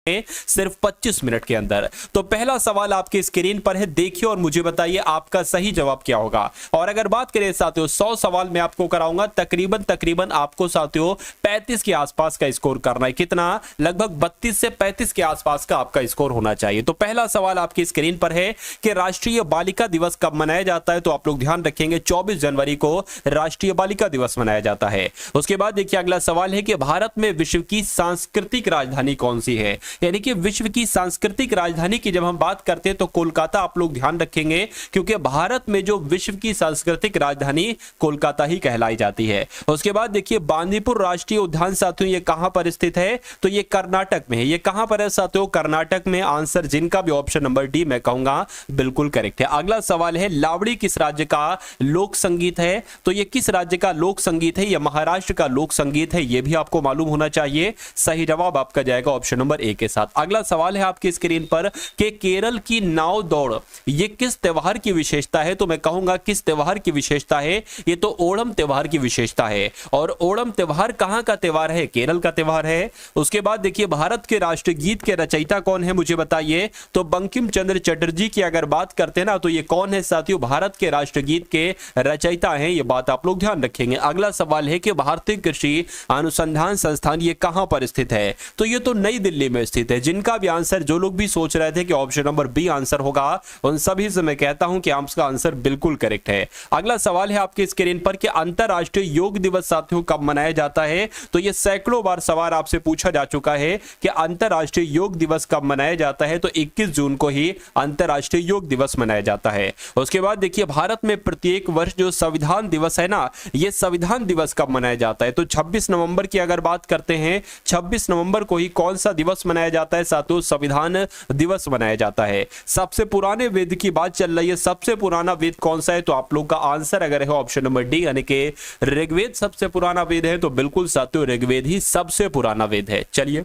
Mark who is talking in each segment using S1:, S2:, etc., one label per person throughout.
S1: सिर्फ 25 मिनट के अंदर। तो पहला सवाल आपके स्क्रीन पर है, देखिए और मुझे बताइए आपका सही जवाब क्या होगा। और अगर बात करें साथियों 100 सवाल मैं आपको कराऊंगा, तकरीबन आपको साथियों 35 के आसपास का स्कोर करना है। कितना? लगभग 32 से 35 के आसपास का आपका स्कोर होना चाहिए। तो पहला सवाल आपकी स्क्रीन पर है कि राष्ट्रीय बालिका दिवस कब मनाया जाता है। तो आप लोग ध्यान रखेंगे 24 जनवरी को राष्ट्रीय बालिका दिवस मनाया जाता है। उसके बाद देखिए अगला सवाल है कि भारत में विश्व की सांस्कृतिक राजधानी कौन सी है। यानी कि विश्व की सांस्कृतिक राजधानी की जब हम बात करते हैं तो कोलकाता आप लोग ध्यान रखेंगे, क्योंकि भारत में जो विश्व की सांस्कृतिक राजधानी कोलकाता ही कहलाई जाती है। उसके बाद देखिए बांदीपुर राष्ट्रीय उद्यान साथियों ये कहां पर स्थित है। तो ये कर्नाटक में है। ये कहां पर है साथियों? कर्नाटक में। आंसर जिनका भी ऑप्शन नंबर डी मैं कहूंगा बिल्कुल करेक्ट है। अगला सवाल है, लावड़ी किस राज्य का लोक संगीत है। तो ये किस राज्य का लोक संगीत है? ये महाराष्ट्र का लोक संगीत है। ये भी आपको मालूम होना चाहिए। सही जवाब आपका जाएगा ऑप्शन नंबर ए के साथ। अगला सवाल है आपकी स्क्रीन पर कि केरल की नाव दौड़ ये किस त्योहार की विशेषता है। तो मैं कहूंगा किस त्योहार की विशेषता है? ये तो ओणम त्योहार की विशेषता है। और ओणम त्योहार कहां का त्योहार है? केरल का त्योहार है। उसके बाद देखिए भारत के राष्ट्रगीत के रचयिता कौन है मुझे बताइए। तो बंकिम चंद्र चटर्जी की अगर बात करते हैं ना तो ये कौन है साथियों? भारत के राष्ट्रगीत के रचयिता हैं। ये बात आप लोग ध्यान रखेंगे। अगला सवाल है कि भारतीय कृषि अनुसंधान संस्थान ये कहां पर स्थित है। तो ये तो नई दिल्ली में स्थित है। जिनका भी आंसर, जो लोग भी सोच रहे थे कि ऑप्शन नंबर बी आंसर होगा, उन सभी से मैं कहता हूं कि आपका आंसर बिल्कुल करेक्ट है। अगला सवाल है आपके स्क्रीन पर कि अंतरराष्ट्रीय योग दिवस साथियों कब मनाया जाता है। तो ये सैकड़ों बार सवाल आपसे पूछा जा चुका है कि अंतरराष्ट्रीय योग दिवस कब मनाया जाता है। तो 21 जून को ही अंतरराष्ट्रीय योग दिवस मनाया जाता है। उसके बाद देखिए भारत में प्रत्येक वर्ष जो संविधान दिवस है ना, ये संविधान दिवस कब मनाया जाता है। तो 26 नवंबर की अगर बात करते हैं, 26 नवंबर को ही कौन सा दिवस मनाया जाता है साथियों? संविधान दिवस मनाया जाता है। सबसे पुराने वेद की बात चल रही है, सबसे पुराना वेद कौन सा है। तो आप लोग का आंसर अगर है ऑप्शन नंबर डी यानी कि ऋग्वेद सबसे पुराना वेद है। तो बिल्कुल साथियों ऋग्वेद ही सबसे पुराना वेद है। चलिए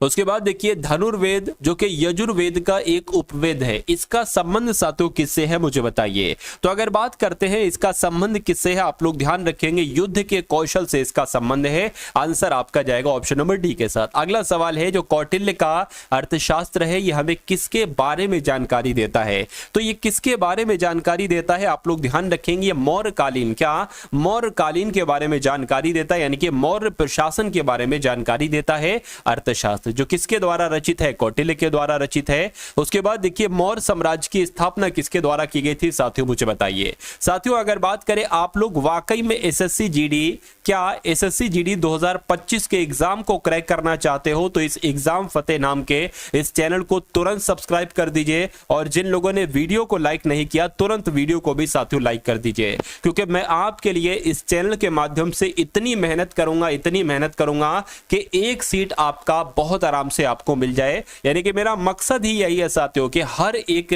S1: उसके बाद देखिए धनुर्वेद जो कि यजुर्वेद का एक उपवेद है, इसका संबंध साथियों किससे है मुझे बताइए। तो अगर बात करते हैं इसका संबंध किससे है, आप लोग ध्यान रखेंगे युद्ध के कौशल से इसका संबंध है। आंसर आपका जाएगा ऑप्शन नंबर डी के साथ। अगला सवाल है जो कौटिल्य का अर्थशास्त्र है ये हमें किसके बारे में जानकारी देता है। तो ये किसके बारे में जानकारी देता है आप लोग ध्यान रखेंगे। मौर्यकालीन, क्या मौर्यकालीन के बारे में जानकारी देता है, यानी कि मौर्य प्रशासन के बारे में जानकारी देता है अर्थशास्त्र, जो किसके द्वारा रचित है? कौटिल्य के द्वारा रचित है। उसके बाद देखिए मौर्य साम्राज्य की स्थापना किसके द्वारा की गई थी साथियों मुझे बताइए। साथियों अगर बात करें आप लोग वाकई में एसएससी जीडी, क्या एसएससी जीडी 2025 के एग्जाम को क्रैक करना चाहते हो तो इस एग्जाम फतेह नाम के इस चैनल को तुरंत सब्सक्राइब कर दीजिए। और जिन लोगों ने वीडियो को लाइक नहीं किया तुरंत वीडियो को भी साथियों लाइक कर दीजिए, क्योंकि मैं आपके लिए इस चैनल के माध्यम से इतनी मेहनत करूंगा कि एक सीट आपका बहुत आराम से आपको मिल जाए। यानी कि मेरा मकसद ही यही है साथियों कि हर एक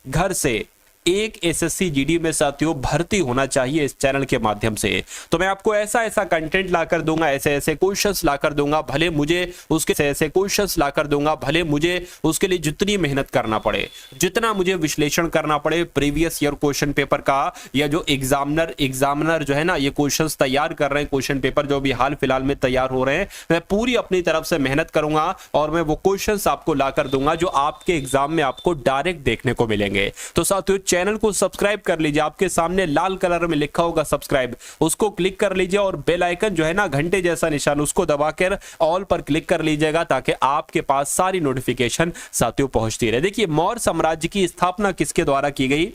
S1: घर से एक एसएससी जीडी में साथियों भर्ती होना चाहिए इस चैनल के माध्यम से। तो मैं आपको ऐसा कंटेंट लाकर दूंगा, ऐसे क्वेश्चंस लाकर दूंगा, भले मुझे उसके ऐसे क्वेश्चंस लाकर दूंगा, भले मुझे उसके लिए जितनी मेहनत करना पड़े, जितना मुझे विश्लेषण करना पड़े प्रीवियस ईयर क्वेश्चन पेपर का, या जो एग्जामिनर जो है ना ये क्वेश्चंस तैयार कर रहे हैं, क्वेश्चन पेपर जो भी हाल फिलहाल में तैयार हो रहे हैं, मैं पूरी अपनी तरफ से मेहनत करूंगा और मैं वो क्वेश्चंस आपको लाकर दूंगा जो आपके एग्जाम में आपको डायरेक्ट देखने को मिलेंगे। तो साथियों चैनल को सब्सक्राइब कर लीजिए, आपके सामने लाल कलर में लिखा होगा सब्सक्राइब, उसको क्लिक कर लीजिए और बेल आइकन जो है ना घंटे जैसा निशान उसको दबाकर ऑल पर क्लिक कर लीजिएगा ताकि आपके पास सारी नोटिफिकेशन साथियों पहुंचती रहे। देखिए मौर्य साम्राज्य की स्थापना किसके द्वारा की गई।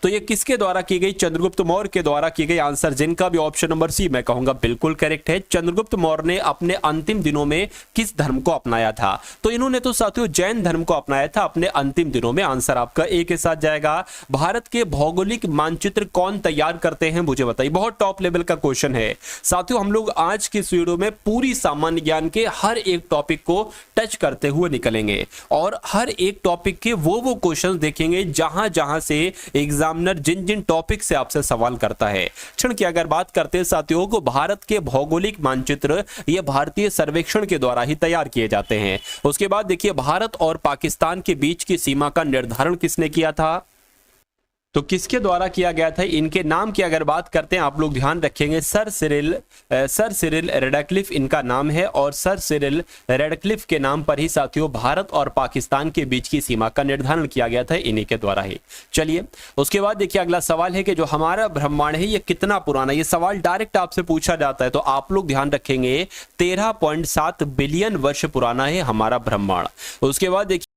S1: तो ये किसके द्वारा की गई? चंद्रगुप्त मौर्य के द्वारा की गई। आंसर जिनका भी ऑप्शन नंबर सी मैं कहूंगा बिल्कुल करेक्ट है। चंद्रगुप्त मौर्य ने अपने अंतिम दिनों में किस धर्म को अपनाया था? तो इन्होंने तो साथियों जैन धर्म को अपनाया था अपने अंतिम दिनों में। आंसर आपका ए के साथ जाएगा। भारत के भौगोलिक मानचित्र कौन तैयार करते हैं मुझे बताइए। बहुत टॉप लेवल का क्वेश्चन है साथियों। हम लोग आज की इस वीडियो में पूरी सामान्य ज्ञान के हर एक टॉपिक को टच करते हुए निकलेंगे और हर एक टॉपिक के वो क्वेश्चन देखेंगे जहां से एग्जामिनर जिन टॉपिक से आपसे सवाल करता है। क्षण की अगर बात करते हैं साथियों को, भारत के भौगोलिक मानचित्र ये भारतीय सर्वेक्षण के द्वारा ही तैयार किए जाते हैं। उसके बाद देखिए भारत और पाकिस्तान के बीच की सीमा का निर्धारण किसने किया था? तो किसके द्वारा किया गया था? इनके नाम की अगर बात करते हैं आप लोग ध्यान रखेंगे, सर सिरिल रेडक्लिफ इनका नाम है और सर सिरिल रेडक्लिफ के नाम पर ही साथियों भारत और पाकिस्तान के बीच की सीमा का निर्धारण किया गया था, इन्हीं के द्वारा ही। चलिए उसके बाद देखिए अगला सवाल है कि जो हमारा ब्रह्मांड है ये कितना पुराना, ये सवाल डायरेक्ट आपसे पूछा जाता है, तो आप लोग ध्यान रखेंगे 13.7 बिलियन वर्ष पुराना है हमारा ब्रह्मांड। उसके बाद देखिए